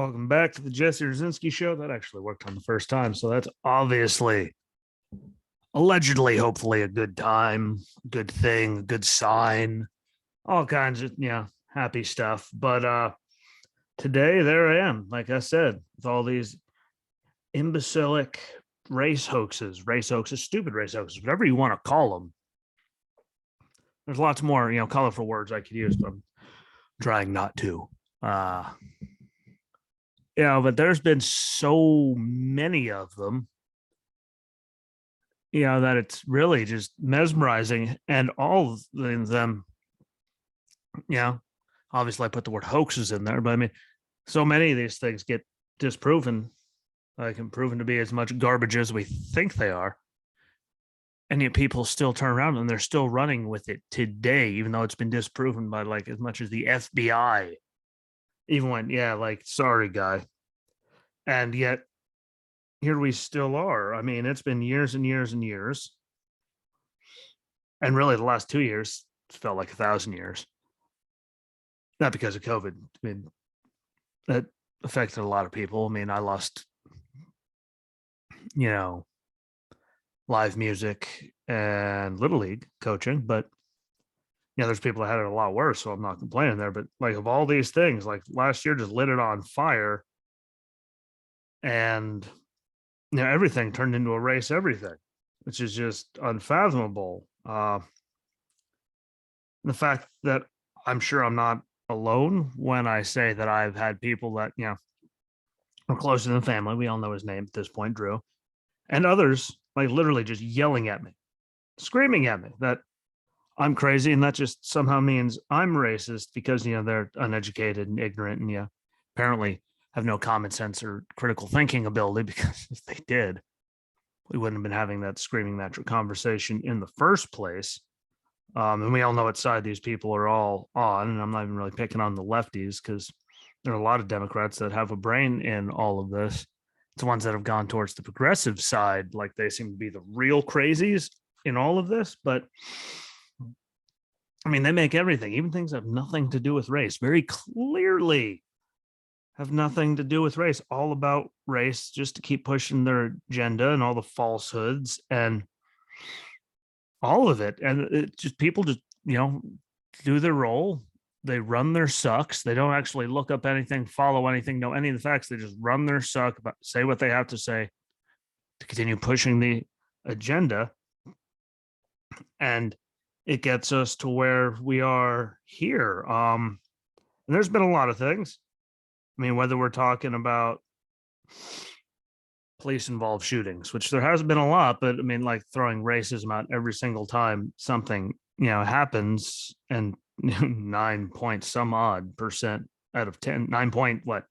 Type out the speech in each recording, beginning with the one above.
Welcome back to the Jesse Rucinski show. That actually worked on the first time. So that's obviously, allegedly, hopefully a good time, good thing, good sign, all kinds of, happy stuff. But today, there I am, like I said, with all these imbecilic race hoaxes, stupid race hoaxes, whatever you want to call them. There's lots more, colorful words I could use, but I'm trying not to. But there's been so many of them, that it's really just mesmerizing. And all of them, obviously I put the word hoaxes in there, but I mean, so many of these things get disproven, like and proven to be as much garbage as we think they are. And yet people still turn around and they're still running with it today, even though it's been disproven by like as much as the FBI. Even went, like, sorry, guy. And yet here we still are. I mean, it's been years and years and years. And really the last 2 years felt like 1,000 years. Not because of COVID. I mean, that affected a lot of people. I mean, I lost, live music and little league coaching, but there's people that had it a lot worse, so I'm not complaining there. But like of all these things, like last year just lit it on fire, and everything turned into a race, everything, which is just unfathomable. The fact that I'm sure I'm not alone when I say that I've had people that are closer than family. We all know his name at this point, Drew, and others like literally just yelling at me, screaming at me that I'm crazy, and that just somehow means I'm racist because they're uneducated and ignorant, and apparently have no common sense or critical thinking ability. Because if they did, we wouldn't have been having that screaming match conversation in the first place. And we all know what side these people are all on, and I'm not even really picking on the lefties because there are a lot of Democrats that have a brain in all of this. It's the ones that have gone towards the progressive side, like they seem to be the real crazies in all of this. But I mean, they make everything, even things that have nothing to do with race, very clearly have nothing to do with race, all about race, just to keep pushing their agenda and all the falsehoods and all of it. And it just people just, do their role. They run their sucks. They don't actually look up anything, follow anything, know any of the facts. They just run their suck, say what they have to say to continue pushing the agenda. And it gets us to where we are here. And there's been a lot of things. I mean, whether we're talking about police involved shootings, which there has been a lot, but I mean, like throwing racism out every single time something, happens, and 9 point some odd percent out of 10, 9 point, what,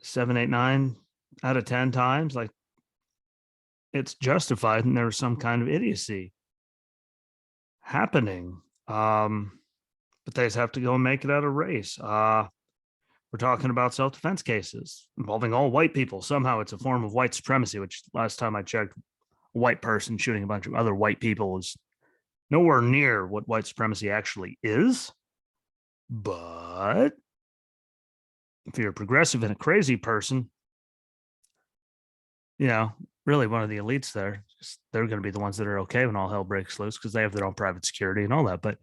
7, 8, 9 out of 10 times, like it's justified and there was some kind of idiocy happening. But they just have to go and make it out of race. We're talking about self-defense cases involving all white people. Somehow it's a form of white supremacy, which last time I checked, a white person shooting a bunch of other white people is nowhere near what white supremacy actually is. But if you're a progressive and a crazy person, really one of the elites there, they're going to be the ones that are okay when all hell breaks loose because they have their own private security and all that. But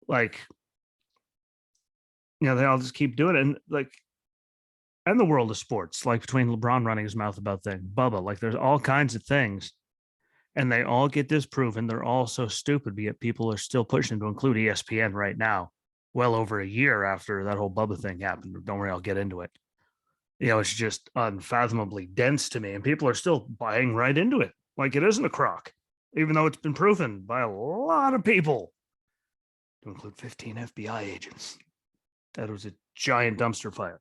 like, they all just keep doing it. And like, and the world of sports, like between LeBron running his mouth about things, Bubba, like there's all kinds of things, and they all get disproven. They're all so stupid, but yet people are still pushing to include ESPN right now, well over a year after that whole Bubba thing happened. Don't worry, I'll get into it. It's just unfathomably dense to me, and people are still buying right into it like it isn't a crock, even though it's been proven by a lot of people to include 15 FBI agents. That was a giant dumpster fire.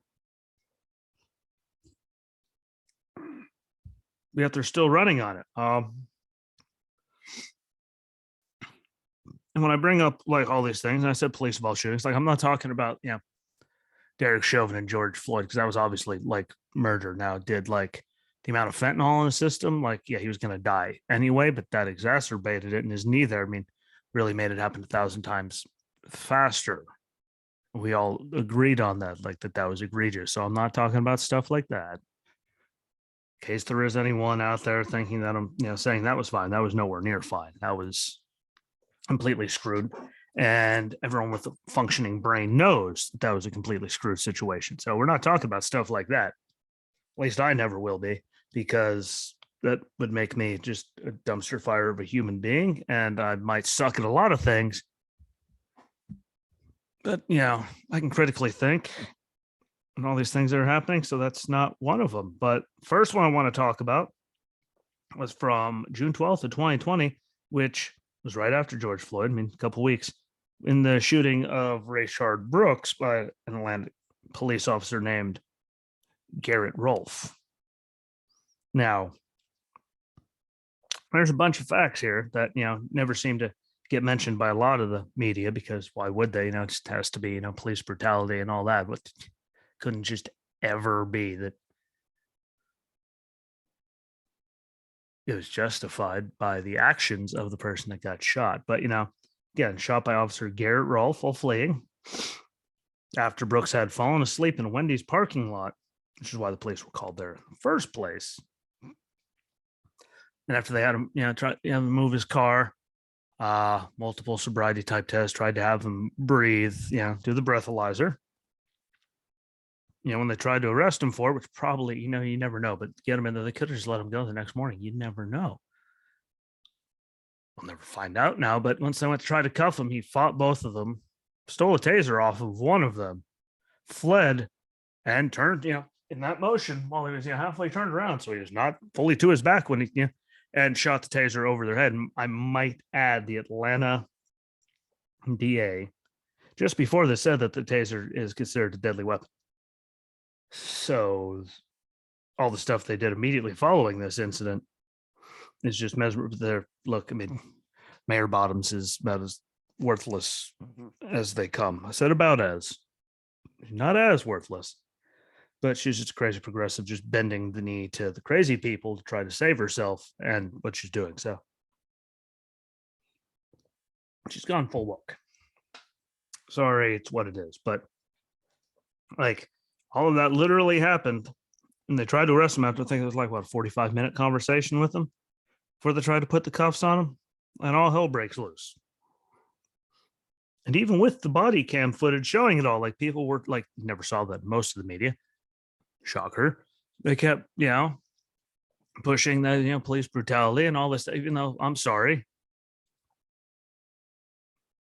Yet they're still running on it. And when I bring up like all these things, and I said police involved shootings, like I'm not talking about, Derek Chauvin and George Floyd, because that was obviously like murder. Now, did like the amount of fentanyl in the system, like, yeah, he was going to die anyway, but that exacerbated it. And his knee there, I mean, really made it happen 1,000 times faster. We all agreed on that, like that was egregious. So I'm not talking about stuff like that. In case there is anyone out there thinking that I'm, saying that was fine. That was nowhere near fine. That was completely screwed. And everyone with a functioning brain knows that was a completely screwed situation. So we're not talking about stuff like that. At least I never will be, because that would make me just a dumpster fire of a human being. And I might suck at a lot of things. But, I can critically think and all these things that are happening. So that's not one of them. But first one I want to talk about was from June 12th of 2020, which was right after George Floyd. I mean, a couple weeks, in the shooting of Rayshard Brooks by an Atlanta police officer named Garrett Rolfe. Now, there's a bunch of facts here that, never seem to get mentioned by a lot of the media, because why would they? It just has to be, police brutality and all that. But couldn't just ever be that it was justified by the actions of the person that got shot. But, again, shot by Officer Garrett Rolfe while fleeing after Brooks had fallen asleep in a Wendy's parking lot, which is why the police were called there in the first place. And after they had him, try to move his car, multiple sobriety type tests, tried to have him breathe, do the breathalyzer. When they tried to arrest him for it, which probably, you never know, but get him in there, they could have just let him go the next morning. You never know. We'll never find out now. But once they went to try to cuff him, he fought both of them, stole a taser off of one of them, fled, and turned, in that motion while he was, halfway turned around. So he was not fully to his back when he, and shot the taser over their head. And I might add, the Atlanta DA just before this said that the taser is considered a deadly weapon. So all the stuff they did immediately following this incident is just mesmerizing. Look, I mean, Mayor Bottoms is about as worthless as they come. I said about as, not as worthless, but she's just crazy progressive, just bending the knee to the crazy people to try to save herself and what she's doing. So she's gone full woke. Sorry, it's what it is. But like, all of that literally happened. And they tried to arrest him after, I think it was like, what, a 45-minute conversation with him before they tried to put the cuffs on him. And all hell breaks loose. And even with the body cam footage showing it all, like, people were like, never saw that in most of the media. Shocker. They kept, pushing that, police brutality and all this, even though, I'm sorry,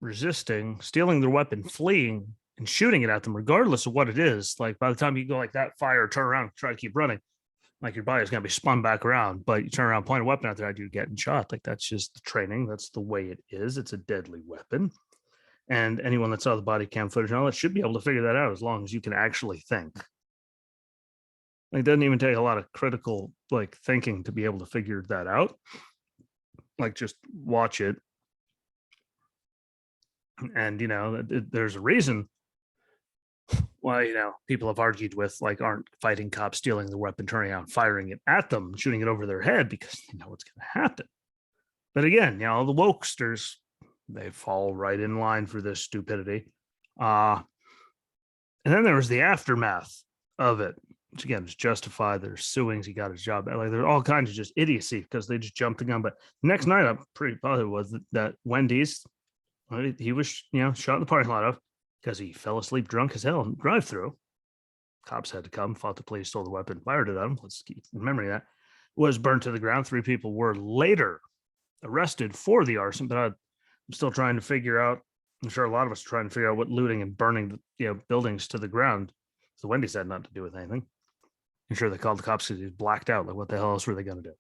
resisting, stealing their weapon, fleeing, and shooting it at them, regardless of what it is. Like, by the time you go like that, fire, turn around, try to keep running, like, your body's going to be spun back around. But you turn around, point a weapon at their head, you're getting shot. Like, that's just the training. That's the way it is. It's a deadly weapon. And anyone that saw the body cam footage and all that should be able to figure that out, as long as you can actually think. Like, it doesn't even take a lot of critical, like, thinking to be able to figure that out. Like, just watch it. And, there's a reason why, people have argued with, like, aren't fighting cops stealing the weapon, turning out, firing it at them, shooting it over their head, because they know what's going to happen. But again, the wokesters, they fall right in line for this stupidity. And then there was the aftermath of it, which again is justified. There's suings. He got his job. Like, there's all kinds of just idiocy because they just jumped the gun. But the next night, I'm pretty positive was that Wendy's, he was, shot in the parking lot of, because he fell asleep drunk as hell in drive-through. Cops had to come, fought the police, stole the weapon, fired it at him. Let's keep remembering that. Was burnt to the ground. 3 people were later arrested for the arson, but I'm still trying to figure out. I'm sure a lot of us are trying to figure out what looting and burning, buildings to the ground. So Wendy's had nothing to do with anything. I'm sure they called the cops because he was blacked out. Like, what the hell else were they going to do?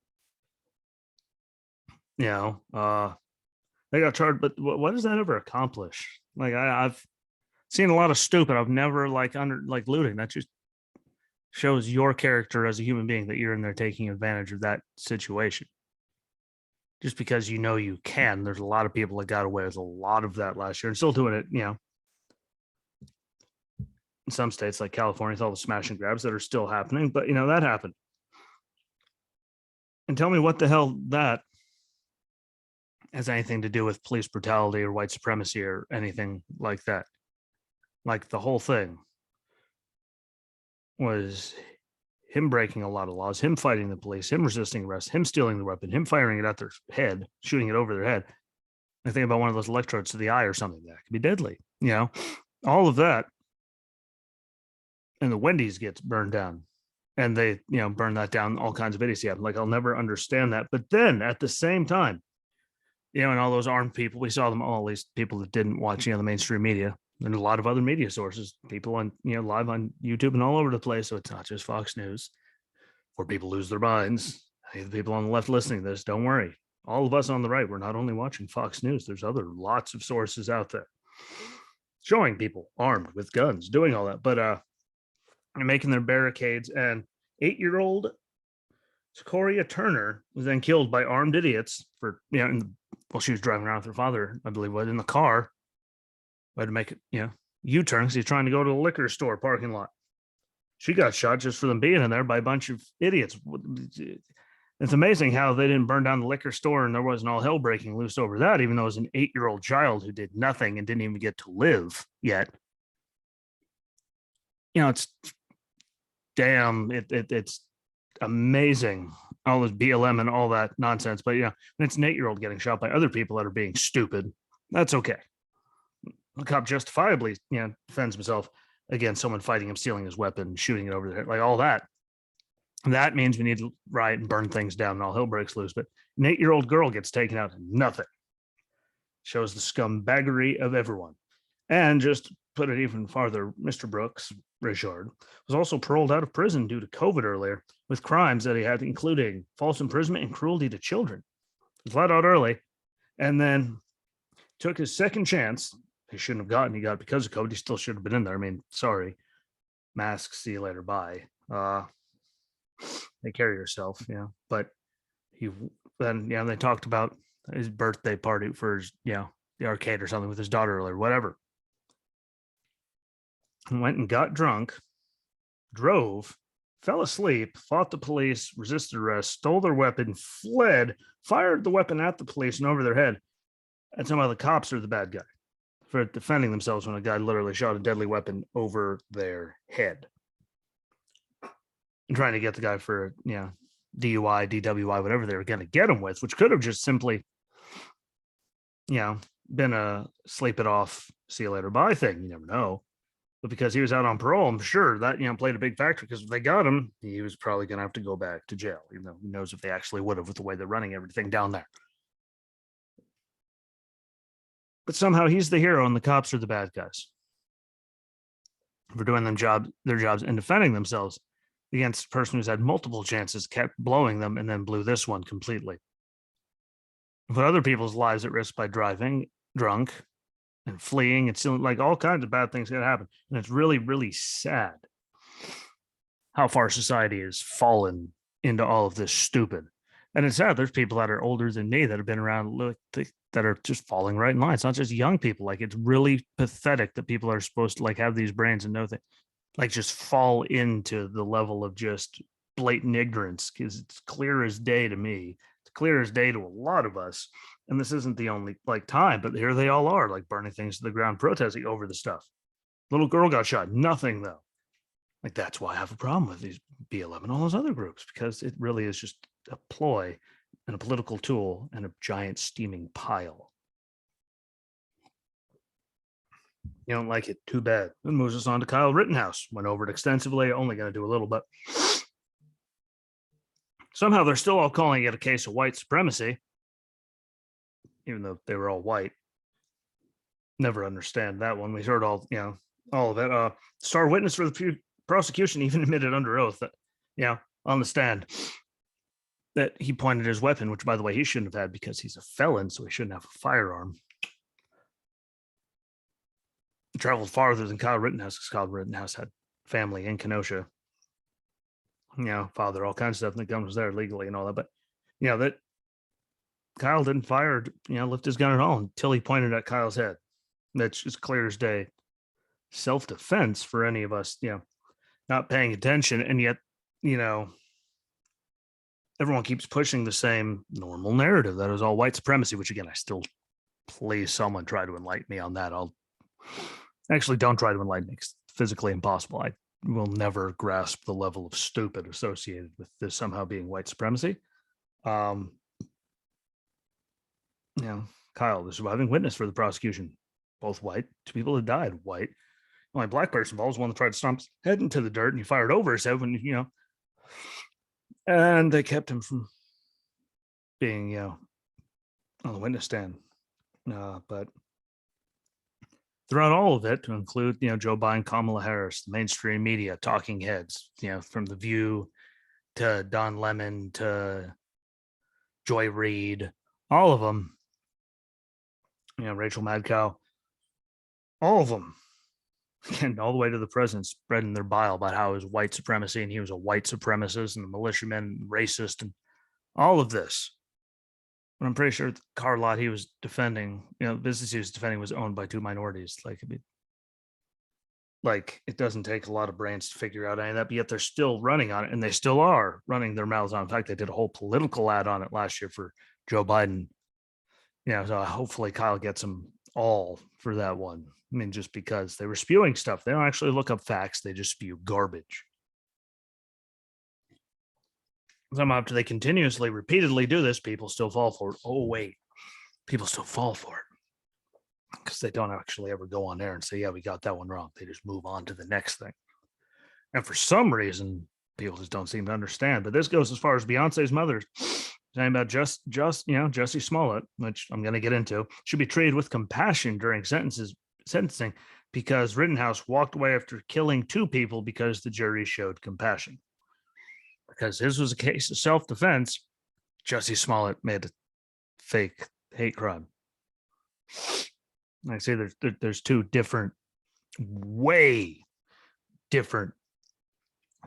They got charged, but what does that ever accomplish? Like, I've seen a lot of stupid. I've never looting. That just shows your character as a human being, that you're in there taking advantage of that situation. Just because you can. There's a lot of people that got away with a lot of that last year and still doing it, in some states like California, with all the smash and grabs that are still happening. But, that happened. And tell me what the hell that has anything to do with police brutality or white supremacy or anything like that. Like the whole thing was him breaking a lot of laws, him fighting the police, him resisting arrest, him stealing the weapon, him firing it at their head, shooting it over their head. I think about one of those electrodes to the eye or something that could be deadly. All of that. And the Wendy's gets burned down. And they, burn that down. All kinds of idiocy happen. Like, I'll never understand that. But then at the same time, and all those armed people, we saw them all, at least people that didn't watch, the mainstream media. And a lot of other media sources, people on, live on YouTube and all over the place. So it's not just Fox News where people lose their minds. Hey, the people on the left listening to this, don't worry. All of us on the right, we're not only watching Fox News, there's other lots of sources out there showing people armed with guns, doing all that. But making their barricades, and 8-year-old Secoria Turner was then killed by armed idiots for, while she was driving around with her father, I believe, in the car. Had to make it, U-turn because he's trying to go to the liquor store parking lot. She got shot just for them being in there by a bunch of idiots. It's amazing how they didn't burn down the liquor store and there wasn't all hell breaking loose over that, even though it was an 8-year-old child who did nothing and didn't even get to live yet. It's it's amazing, all this BLM and all that nonsense. But when it's an 8-year-old getting shot by other people that are being stupid, that's okay. The cop justifiably, defends himself against someone fighting him, stealing his weapon, shooting it over there, like all that. That means we need to riot and burn things down and all hell breaks loose. But an 8-year-old girl gets taken out and nothing. Shows the scumbaggery of everyone. And just put it even farther, Mr. Brooks, Richard, was also paroled out of prison due to COVID earlier with crimes that he had, including false imprisonment and cruelty to children. He was let out early and then took his second chance. He shouldn't have gotten. He got it because of COVID. He still should have been in there. I mean, sorry. Masks, see you later. Bye. Take care of yourself. But he then, they talked about his birthday party for his, the arcade or something with his daughter or whatever. Went and got drunk, drove, fell asleep, fought the police, resisted arrest, stole their weapon, fled, fired the weapon at the police and over their head. And somehow the cops are the bad guy for defending themselves when a guy literally shot a deadly weapon over their head. And trying to get the guy for, DUI, DWI, whatever they were going to get him with, which could have just simply, been a sleep it off, see you later, bye thing. You never know. But because he was out on parole, I'm sure that, played a big factor, because if they got him, he was probably going to have to go back to jail, even though who knows if they actually would have with the way they're running everything down there. But somehow he's the hero and the cops are the bad guys for doing their jobs and defending themselves against a person who's had multiple chances, kept blowing them, and then blew this one completely. Put other people's lives at risk by driving drunk and fleeing and stealing, like all kinds of bad things can happen. And it's really, really sad how far society has fallen into all of this stupid. And it's sad. There's people that are older than me that have been around that are just falling right in line. It's not just young people. Like, it's really pathetic that people are supposed to have these brains and know that, just fall into the level of just blatant ignorance, because it's clear as day to me. It's clear as day to a lot of us. And this isn't the only time, but here they all are, burning things to the ground, protesting over the stuff. Little girl got shot. Nothing though. That's why I have a problem with these BLM and all those other groups, because it really is just a ploy and a political tool and a giant steaming pile. You don't like it? Too bad. It moves us on to Kyle Rittenhouse. Went over it extensively. Only going to do a little, but somehow they're still all calling it a case of white supremacy, even though they were all white. Never understand that one. We heard all of it. Star witness for the prosecution even admitted under oath that, on the stand, that he pointed his weapon, which, by the way, he shouldn't have had because he's a felon, so he shouldn't have a firearm. He traveled farther than Kyle Rittenhouse, because Kyle Rittenhouse had family in Kenosha. Father, all kinds of stuff, and the gun was there legally and all that. But, that Kyle didn't fire, lift his gun at all until he pointed at Kyle's head. That's just clear as day. Self-defense for any of us, not paying attention. And yet, everyone keeps pushing the same normal narrative that is all white supremacy, which, again, I still, please someone try to enlighten me on that. Actually, don't try to enlighten me. It's physically impossible. I will never grasp the level of stupid associated with this somehow being white supremacy. Um, you know, Kyle, the surviving witness for the prosecution, both white, two people that died white. The only black person involved was one that tried to stomp his head into the dirt and he fired over his head when, and they kept him from being, on the witness stand. But throughout all of it, to include, Joe Biden, Kamala Harris, the mainstream media, talking heads, from The View to Don Lemon to Joy Reid, all of them, Rachel Madcow, all of them, and all the way to the president spreading their bile about how it was white supremacy and he was a white supremacist and a militiaman, racist, and all of this. But I'm pretty sure the car lot he was defending, the business he was defending was owned by two minorities. It doesn't take a lot of brains to figure out any of that, but yet they're still running on it, and they still are running their mouths on it. In fact, they did a whole political ad on it last year for Joe Biden. So hopefully Kyle gets them all for that one. I mean, just because they were spewing stuff. They don't actually look up facts. They just spew garbage. Somehow, after they continuously, repeatedly do this, people still fall for it. Oh, wait. People still fall for it because they don't actually ever go on there and say, yeah, we got that one wrong. They just move on to the next thing. And for some reason, people just don't seem to understand. But this goes as far as Beyonce's mother saying about Jussie Smollett, which I'm going to get into, should be treated with compassion during sentencing because Rittenhouse walked away after killing two people because the jury showed compassion. Because his was a case of self-defense, Jussie Smollett made a fake hate crime. I say there's two different, way different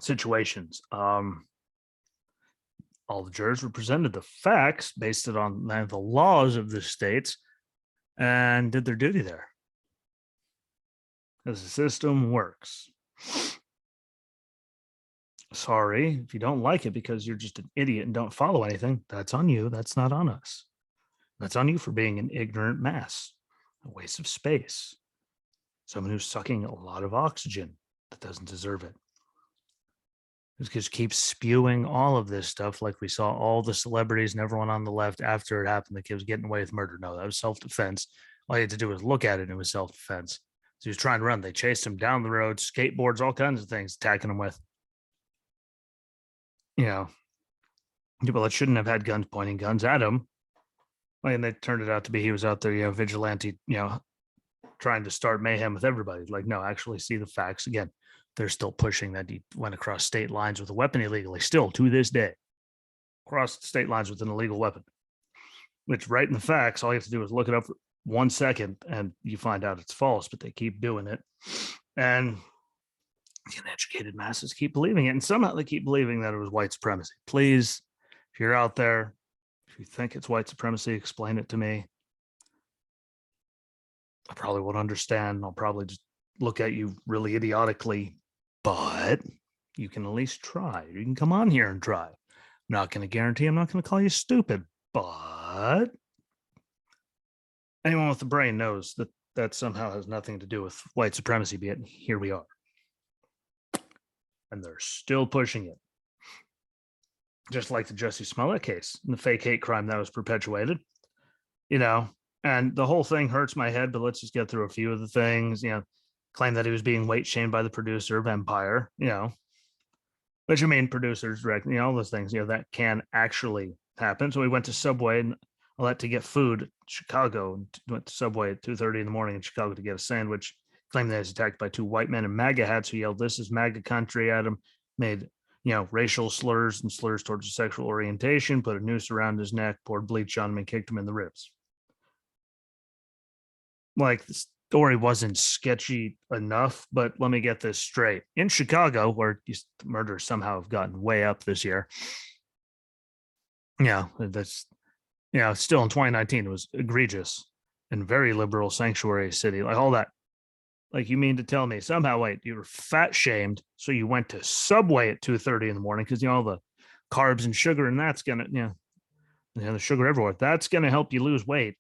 situations. All the jurors were presented the facts based on the laws of the states and did their duty there. As the system works. Sorry, if you don't like it because you're just an idiot and don't follow anything, that's on you. That's not on us. That's on you for being an ignorant mass, a waste of space, someone who's sucking a lot of oxygen that doesn't deserve it. Just keeps spewing all of this stuff like we saw all the celebrities and everyone on the left after it happened. The kid was getting away with murder. No, that was self-defense. All you had to do was look at it and it was self-defense. So he was trying to run. They chased him down the road, skateboards, all kinds of things, attacking him with. People that shouldn't have had guns pointing guns at him. And they turned it out to be he was out there, vigilante, trying to start mayhem with everybody. Like, no, actually see the facts. Again, they're still pushing that he went across state lines with a weapon illegally, still to this day. Crossed state lines with an illegal weapon. Which, right in the facts, all you have to do is look it up for 1 second and you find out it's false, but they keep doing it. And the uneducated masses keep believing it. And somehow they keep believing that it was white supremacy. Please, if you're out there, if you think it's white supremacy, explain it to me. I probably won't understand. I'll probably just look at you really idiotically, but you can at least try. You can come on here and try. I'm not going to guarantee I'm not going to call you stupid, but anyone with a brain knows that that somehow has nothing to do with white supremacy, yet here we are. And they're still pushing it. Just like the Jussie Smollett case and the fake hate crime that was perpetuated, and the whole thing hurts my head, but let's just get through a few of the things, claim that he was being weight shamed by the producer of Empire, which producers, direct, all those things, that can actually happen. So we went to Subway and all that to get food in Chicago, and went to Subway at 2:30 in the morning in Chicago to get a sandwich, claimed that he was attacked by two white men in MAGA hats who yelled, "This is MAGA country" at him, made racial slurs and slurs towards his sexual orientation, put a noose around his neck, poured bleach on him, and kicked him in the ribs. Like, the story wasn't sketchy enough, but let me get this straight. In Chicago, where murders somehow have gotten way up this year, that's, still in 2019, it was egregious and very liberal sanctuary city, like all that. Like, you mean to tell me somehow, wait, you were fat shamed, so you went to Subway at 2:30 in the morning because all the carbs and sugar, and that's gonna, the sugar everywhere, that's gonna help you lose weight.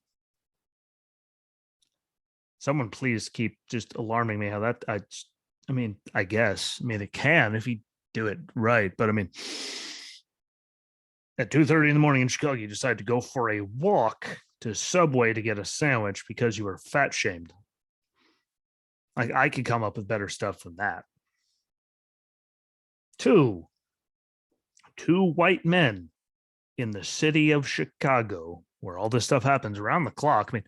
Someone please keep just alarming me how that I mean, I guess. I mean, it can if you do it right, but I mean, at 2:30 in the morning in Chicago, you decide to go for a walk to Subway to get a sandwich because you were fat shamed. Like, I could come up with better stuff than that. Two white men in the city of Chicago, where all this stuff happens around the clock. I mean,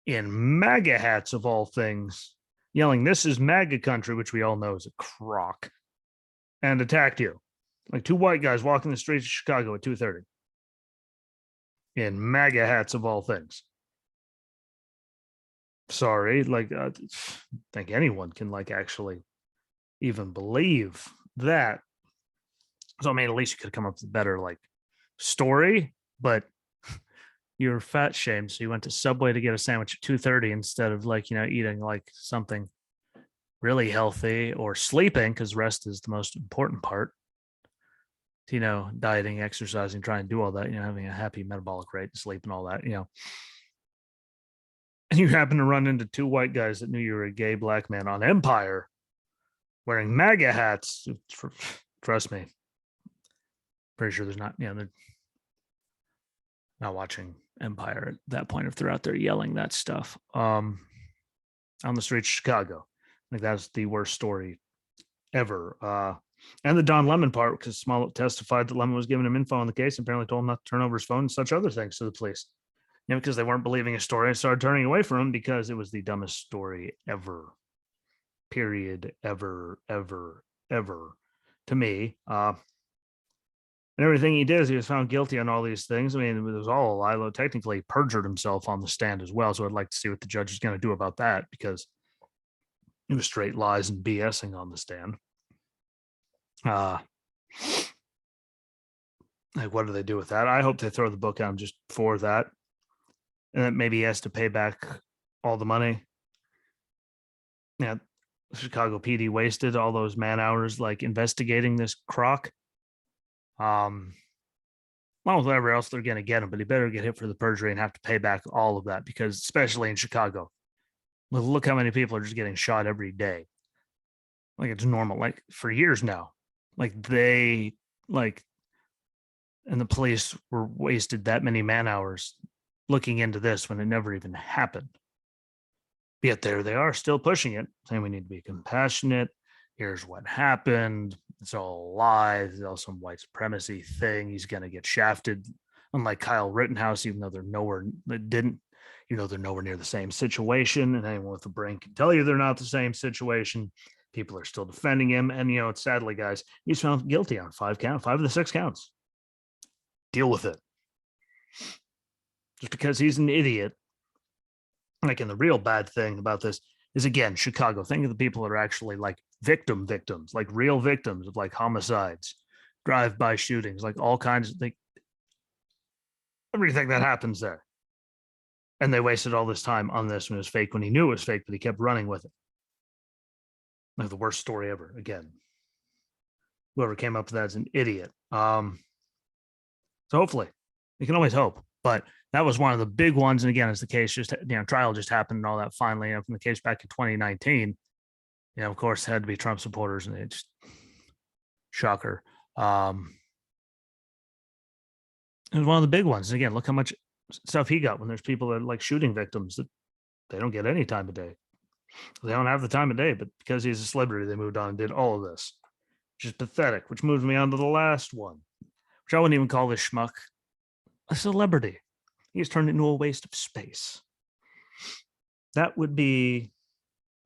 in MAGA hats of all things, yelling, "This is MAGA country," which we all know is a crock, and attacked you. Like two white guys walking the streets of Chicago at 2:30 in MAGA hats of all things. Sorry, like, I think anyone can like actually even believe that. So I mean, at least you could come up with a better like story, but you're fat shamed, so you went to Subway to get a sandwich at 2:30 instead of like, eating like something really healthy or sleeping, because rest is the most important part. Dieting, exercising, trying to do all that, having a happy metabolic rate, sleep and all that, and you happen to run into two white guys that knew you were a gay black man on Empire wearing MAGA hats. Trust me. Pretty sure there's not, they're not watching Empire at that point if they're out there yelling that stuff on the streets of Chicago. Like, that's the worst story ever. And the Don Lemon part, because Smollett testified that Lemon was giving him info on the case and apparently told him not to turn over his phone and such other things to the police. Because they weren't believing his story, I started turning away from him because it was the dumbest story ever. Period. Ever, ever, ever. To me. And everything he did is he was found guilty on all these things. I mean, it was all a lie. Though technically, he perjured himself on the stand as well. So I'd like to see what the judge is going to do about that, because it was straight lies and BSing on the stand. Like, what do they do with that? I hope they throw the book at him just for that, and then maybe he has to pay back all the money. Yeah, Chicago PD wasted all those man hours like investigating this crock. Along with whatever else they're going to get him, but he better get hit for the perjury and have to pay back all of that, because especially in Chicago, look how many people are just getting shot every day. Like, it's normal, like for years now. Like, and the police were wasted that many man hours looking into this when it never even happened. Yet there they are, still pushing it, saying we need to be compassionate. Here's what happened. It's all lies. It's all some white supremacy thing. He's going to get shafted. Unlike Kyle Rittenhouse, even though they're nowhere near the same situation. And anyone with a brain can tell you they're not the same situation. People are still defending him. And, it's sadly, guys, he's found guilty on 5 of the 6 counts. Deal with it. Just because he's an idiot. Like, and the real bad thing about this is, again, Chicago. Think of the people that are actually like victims, like real victims of like homicides, drive-by shootings, like all kinds of like everything that happens there. And they wasted all this time on this when it was fake, when he knew it was fake, but he kept running with it. Like, the worst story ever. Again, whoever came up with that is an idiot. So hopefully, you can always hope, but that was one of the big ones. And again, as the case trial just happened and all that finally, from the case back in 2019, of course, had to be Trump supporters, and it's shocker. It was one of the big ones. And again, look how much stuff he got when there's people that are like shooting victims that they don't get any time of day. They don't have the time of day, but because he's a celebrity, they moved on and did all of this, which is pathetic, which moves me on to the last one, which I wouldn't even call this schmuck a celebrity. He's turned into a waste of space. That would be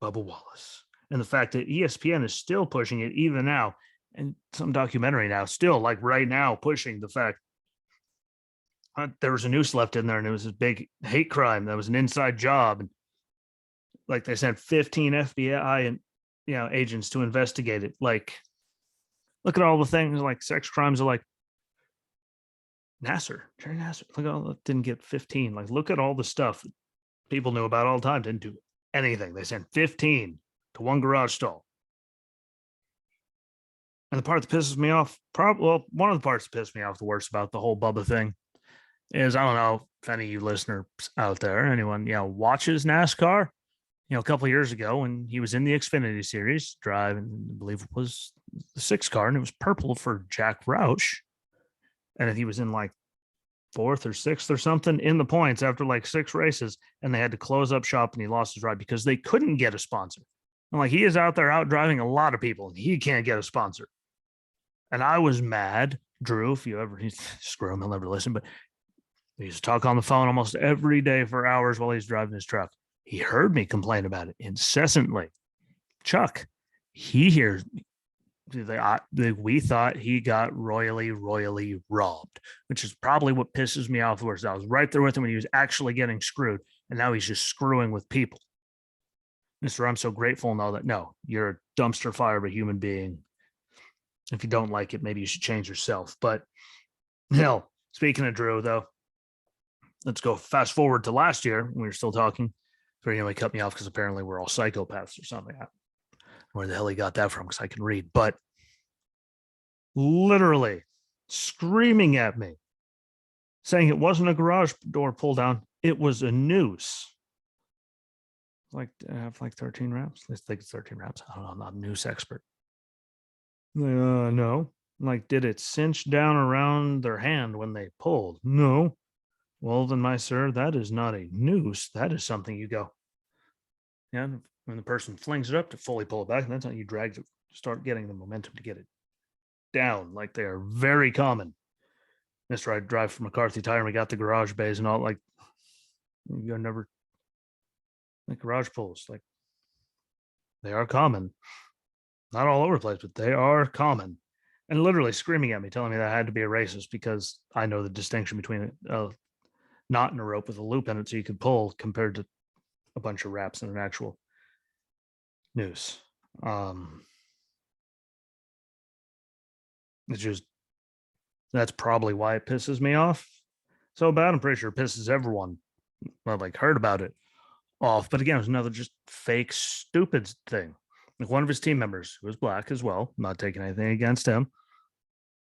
Bubba Wallace. And the fact that ESPN is still pushing it even now, and some documentary now, still like right now pushing the fact there was a noose left in there, and it was this big hate crime that was an inside job. And like, they sent 15 FBI and agents to investigate it. Like, look at all the things like sex crimes are like Jerry Nasser. Look at all that didn't get 15. Like, look at all the stuff that people knew about all the time, didn't do anything. They sent 15 to one garage stall. And the part that pisses me off, one of the parts that pissed me off the worst about the whole Bubba thing is, I don't know, if any of you listeners out there, anyone, watches NASCAR, a couple of years ago when he was in the Xfinity Series, driving, I believe it was the 6 car, and it was purple for Jack Roush. And he was in like 4th or 6th or something in the points after like 6 races, and they had to close up shop, and he lost his ride because they couldn't get a sponsor. I'm like, he is out there out driving a lot of people, and he can't get a sponsor. And I was mad. Drew, if you ever screw him, he'll never listen, but he used to talk on the phone almost every day for hours while he's driving his truck. He heard me complain about it incessantly. Chuck, he hears me. We thought he got royally robbed, which is probably what pisses me off worse. I was right there with him when he was actually getting screwed, and now he's just screwing with people. Mister, I'm so grateful now that no, you're a dumpster fire of a human being. If you don't like it, maybe you should change yourself. But hell, speaking of Drew, though, let's go fast forward to last year when we were still talking. So he cut me off because apparently we're all psychopaths or something. Where the hell he got that from? Because I can read, but literally screaming at me, saying it wasn't a garage door pull down, it was a noose. Like, I have like 13 wraps. I think it's 13 wraps. I don't know. I'm not a noose expert. No. Like, did it cinch down around their hand when they pulled? No. Well, then, my sir, that is not a noose. That is something you go. Yeah, when the person flings it up to fully pull it back, and that's how you drag to start getting the momentum to get it down. Like, they are very common. Mister, I drive from McCarthy Tire, and we got the garage bays and all. Like, you're never like garage pulls. Like, they are common. Not all over the place, but they are common. And literally screaming at me, telling me that I had to be a racist because I know the distinction between a knot in a rope with a loop in it so you could pull compared to a bunch of wraps and an actual noose. It's just, that's probably why it pisses me off so bad. I'm pretty sure it pisses everyone that like heard about it off. But again, it was another just fake, stupid thing. Like, one of his team members, who was black as well, not taking anything against him,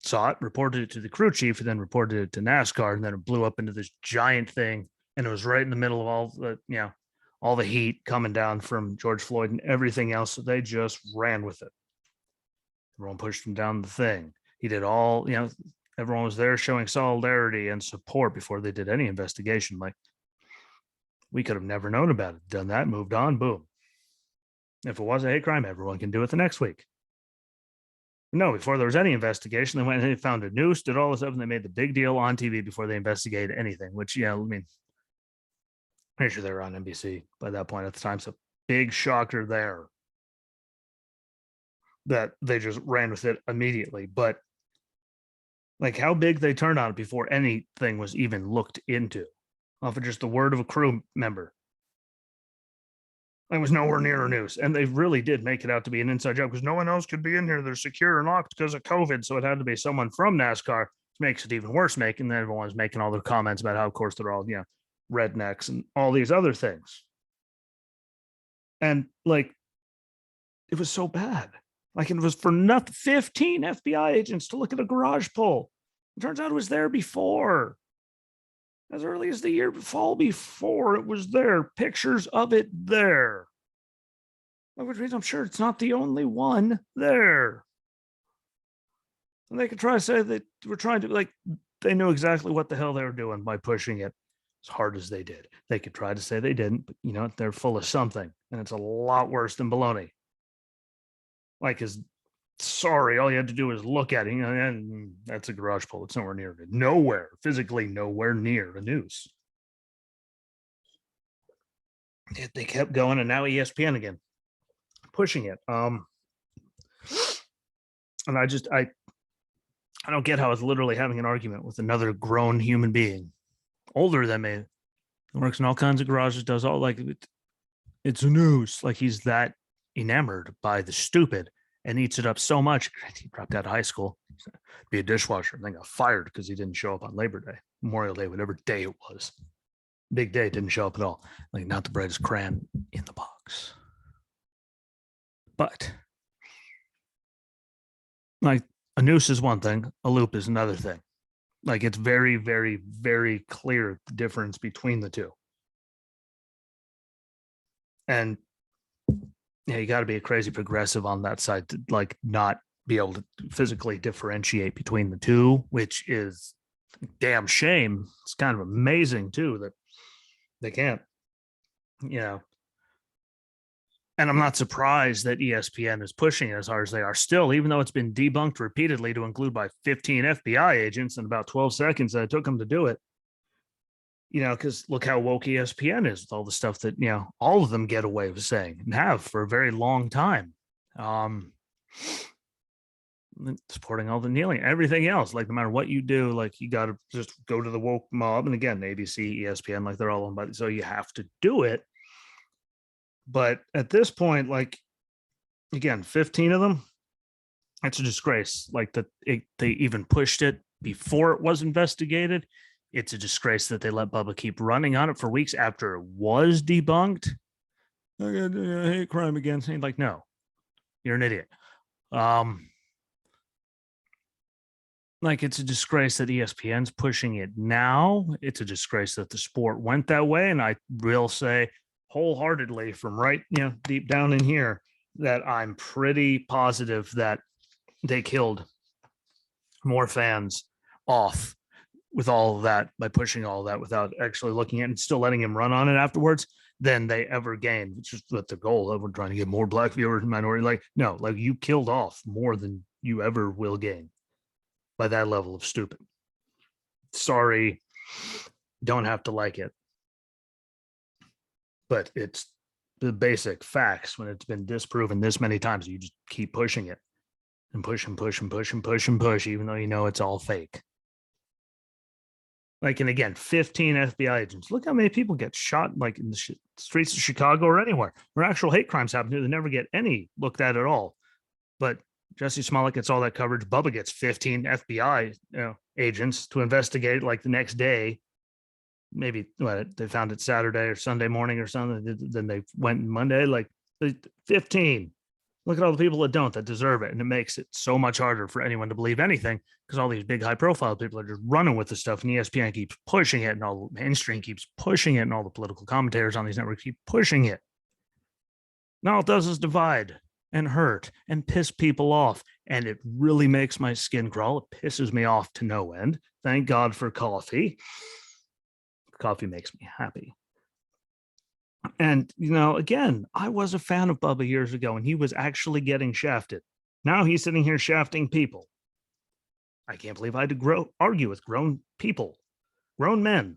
saw it, reported it to the crew chief, and then reported it to NASCAR, and then it blew up into this giant thing, and it was right in the middle of all the heat coming down from George Floyd and everything else. So they just ran with it. Everyone pushed him down the thing. He did all, everyone was there showing solidarity and support before they did any investigation. Like, we could have never known about it, done that, moved on, boom. If it was a hate crime, everyone can do it the next week. No, before there was any investigation, they went and they found a noose, did all this stuff, and they made the big deal on TV before they investigated anything, which, pretty sure they were on NBC by that point at the time. So big shocker there that they just ran with it immediately. But like, how big they turned on it before anything was even looked into off of just the word of a crew member. It was nowhere near a noose. And they really did make it out to be an inside job because no one else could be in here. They're secure and locked because of COVID. So it had to be someone from NASCAR, which makes it even worse, making that everyone's making all their comments about how, of course, they're all, rednecks and all these other things. And like, it was so bad. Like, it was for nothing. 15 FBI agents to look at a garage pull. It turns out it was there before. As early as the year fall before, it was there. Pictures of it there. Which means I'm sure it's not the only one there. And they could try to say that we're trying to, like, they knew exactly what the hell they were doing by pushing it as hard as they did. They could try to say they didn't, but they're full of something. And it's a lot worse than baloney. Like, sorry, all you had to do was look at it, and that's a garage pull. It's nowhere near it. Nowhere, physically nowhere near a noose. They kept going, and now ESPN again pushing it. And I don't get how it's literally having an argument with another grown human being, older than me, works in all kinds of garages, does all, like, it's a noose. Like, he's that enamored by the stupid and eats it up so much. He dropped out of high school, be a dishwasher, and then got fired because he didn't show up on Labor Day, Memorial Day, whatever day it was. Big day, didn't show up at all. Like, not the brightest crayon in the box. But like, a noose is one thing, a loop is another thing. Like it's very, very, very clear the difference between the two. And yeah, you got to be a crazy progressive on that side to like not be able to physically differentiate between the two, which is a damn shame. It's kind of amazing too that they can't, you know. And I'm not surprised that ESPN is pushing it as hard as they are still, even though it's been debunked repeatedly to include by 15 FBI agents in about 12 seconds that it took them to do it. You know, because look how woke ESPN is with all the stuff that, you know, all of them get away with saying and have for a very long time. Um, supporting all the kneeling, everything else. Like no matter what you do, like you got to just go to the woke mob. And again, ABC, ESPN, like they're all on, but so you have to do it. But at this point, like again, 15 of them, it's a disgrace. Like that they even pushed it before it was investigated. It's a disgrace that they let Bubba keep running on it for weeks after it was debunked. I hate crime again. Saying like, no, you're an idiot. Like it's a disgrace that ESPN's pushing it now. It's a disgrace that the sport went that way. And I will say wholeheartedly from right, you know, deep down in here that I'm pretty positive that they killed more fans off with all of that by pushing all of that without actually looking at it and still letting him run on it afterwards than they ever gained, which is what the goal of. We're trying to get more black viewers and minority. Like, no, like you killed off more than you ever will gain by that level of stupid. Sorry, don't have to like it. But it's the basic facts when it's been disproven this many times. You just keep pushing it and push and push and push and push and push, even though you know it's all fake. Like, and again, 15 FBI agents. Look how many people get shot, like in the streets of Chicago or anywhere where actual hate crimes happen. They never get any looked at all. But Jesse Smollett gets all that coverage. Bubba gets 15 FBI agents to investigate like the next day. Maybe they found it Saturday or Sunday morning or something. Then they went Monday, like 15. Look at all the people that don't, that deserve it. And it makes it so much harder for anyone to believe anything because all these big high profile people are just running with the stuff. And ESPN keeps pushing it and all the mainstream keeps pushing it and all the political commentators on these networks keep pushing it. And all it does is divide and hurt and piss people off. And it really makes my skin crawl. It pisses me off to no end. Thank God for coffee. Coffee makes me happy. And, you know, again, I was a fan of Bubba years ago and he was actually getting shafted. Now he's sitting here shafting people. I can't believe I had to argue with grown people, grown men,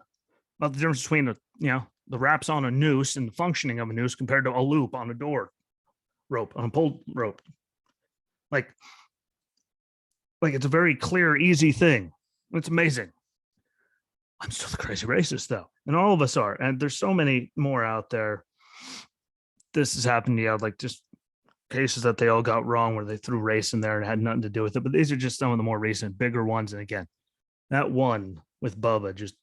about the difference between the wraps on a noose and the functioning of a noose compared to a loop on a door rope, on a pulled rope. Like it's a very clear, easy thing. It's amazing. I'm still the crazy racist though. And all of us are. And there's so many more out there. This has happened, like just cases that they all got wrong where they threw race in there and had nothing to do with it. But these are just some of the more recent, bigger ones. And again, that one with Bubba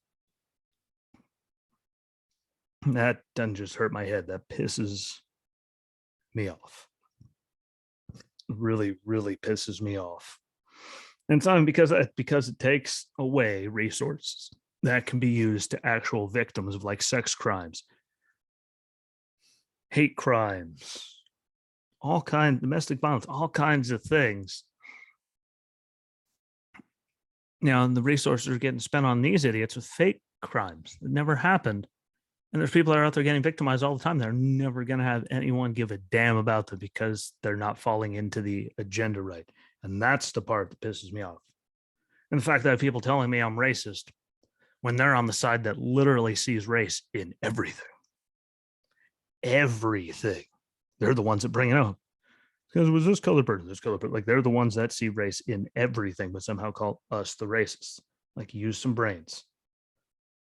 that doesn't just hurt my head. That pisses me off. Really, really pisses me off. And it's not because it takes away resources that can be used to actual victims of like sex crimes, hate crimes, all kinds, domestic violence, all kinds of things. And the resources are getting spent on these idiots with fake crimes that never happened. And there's people that are out there getting victimized all the time. They're never going to have anyone give a damn about them because they're not falling into the agenda right. And that's the part that pisses me off. And the fact that I have people telling me I'm racist when they're on the side that literally sees race in everything. Everything. They're the ones that bring it up. Because it was this colored person, this colored person. Like they're the ones that see race in everything, but somehow call us the racists. Like use some brains.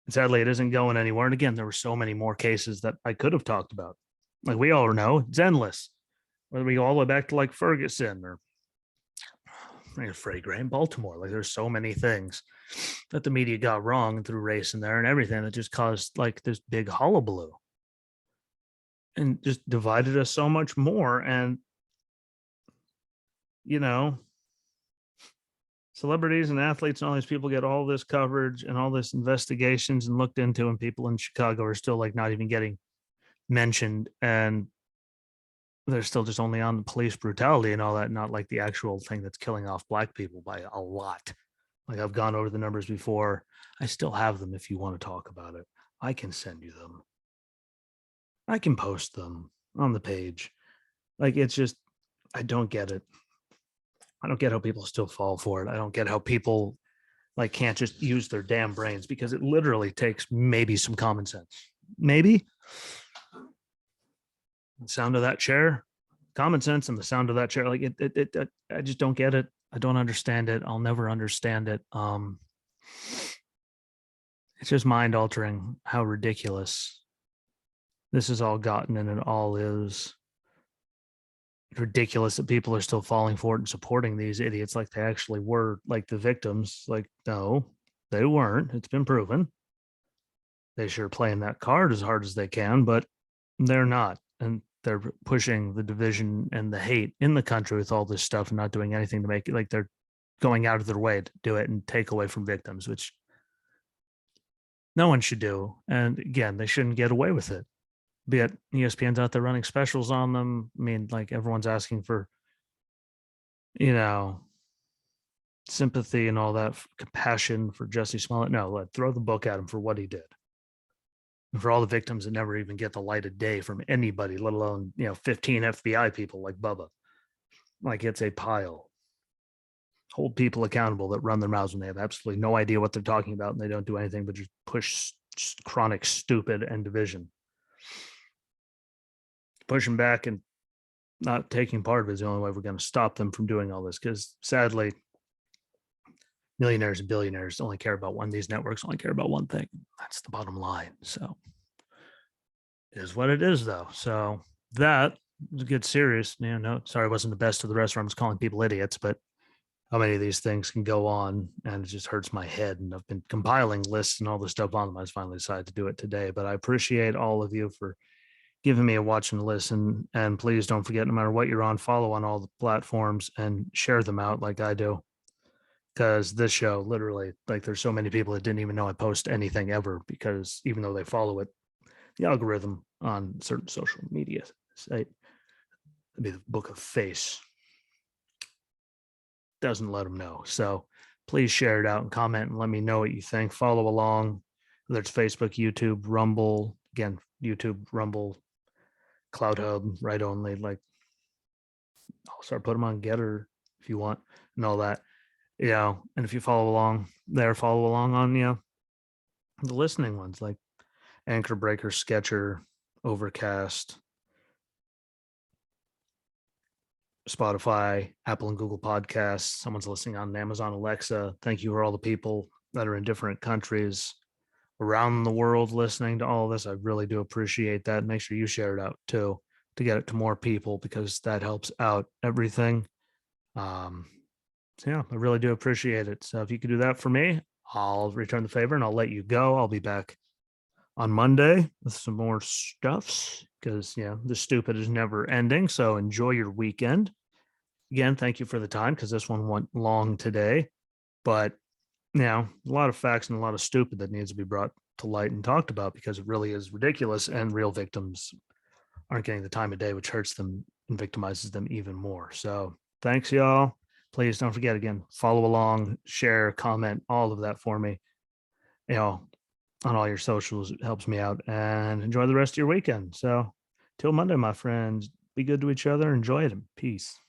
And sadly, it isn't going anywhere. And again, there were so many more cases that I could have talked about. Like we all know, it's endless. Whether we go all the way back to like Ferguson or Freddie Gray in Baltimore. Like there's so many things that the media got wrong and threw race in there and everything that just caused like this big hullabaloo and just divided us so much more. And celebrities and athletes and all these people get all this coverage and all this investigations and looked into, and people in Chicago are still like not even getting mentioned, and they're still just only on the police brutality and all that, not like the actual thing that's killing off black people by a lot. Like I've gone over the numbers before. I still have them if you want to talk about it. I can send you them. I can post them on the page. Like it's just I don't get it. I don't get how people still fall for it. I don't get how people like can't just use their damn brains, because it literally takes maybe some common sense. Maybe the sound of that chair, common sense, and the sound of that chair. Like I just don't get it. I don't understand it. I'll never understand it. It's just mind altering how ridiculous this has all gotten, and it all is ridiculous that people are still falling for it and supporting these idiots like they actually were like the victims. Like, no, they weren't. It's been proven. They sure playing that card as hard as they can, but they're not. And they're pushing the division and the hate in the country with all this stuff and not doing anything to make it like they're going out of their way to do it and take away from victims, which no one should do. And again, they shouldn't get away with it. Be it ESPN's out there running specials on them. I mean, like everyone's asking for, you know, sympathy and all that, compassion for Jesse Smollett. No, throw the book at him for what he did. And for all the victims that never even get the light of day from anybody, let alone, 15 FBI people like Bubba. Like it's a pile. Hold people accountable that run their mouths when they have absolutely no idea what they're talking about and they don't do anything but just push chronic stupid and division. Pushing back and not taking part of it is the only way we're going to stop them from doing all this, because sadly, millionaires and billionaires only care about one. These networks only care about one thing. That's the bottom line. So it is what it is, though. So that gets serious. No, sorry, it wasn't the best of the rest. I was calling people idiots, but how many of these things can go on, and it just hurts my head. And I've been compiling lists and all this stuff on them. I finally decided to do it today, but I appreciate all of you for giving me a watch and listen. And please don't forget, no matter what you're on, follow on all the platforms and share them out like I do. Because this show, literally, like there's so many people that didn't even know I post anything ever, because even though they follow it, the algorithm on certain social media site, it'd be the book of face, doesn't let them know. So please share it out and comment and let me know what you think. Follow along, whether it's Facebook, YouTube, Rumble, again, YouTube, Rumble, Cloud Hub, Right Only. Like I'll start putting them on Getter if you want and all that. And if you follow along there, follow along on, the listening ones like Anchor, Breaker, Sketcher, Overcast, Spotify, Apple and Google Podcasts. Someone's listening on Amazon Alexa. Thank you for all the people that are in different countries around the world listening to all of this. I really do appreciate that. Make sure you share it out too, to get it to more people, because that helps out everything. So yeah, I really do appreciate it. So if you could do that for me, I'll return the favor and I'll let you go. I'll be back on Monday with some more stuffs, because the stupid is never ending. So enjoy your weekend. Again, thank you for the time, because this one went long today, but a lot of facts and a lot of stupid that needs to be brought to light and talked about, because it really is ridiculous, and real victims aren't getting the time of day, which hurts them and victimizes them even more. So thanks, y'all. Please don't forget, again, follow along, share, comment, all of that for me, on all your socials. It helps me out, and enjoy the rest of your weekend. So till Monday, my friends, be good to each other. Enjoy it. And peace.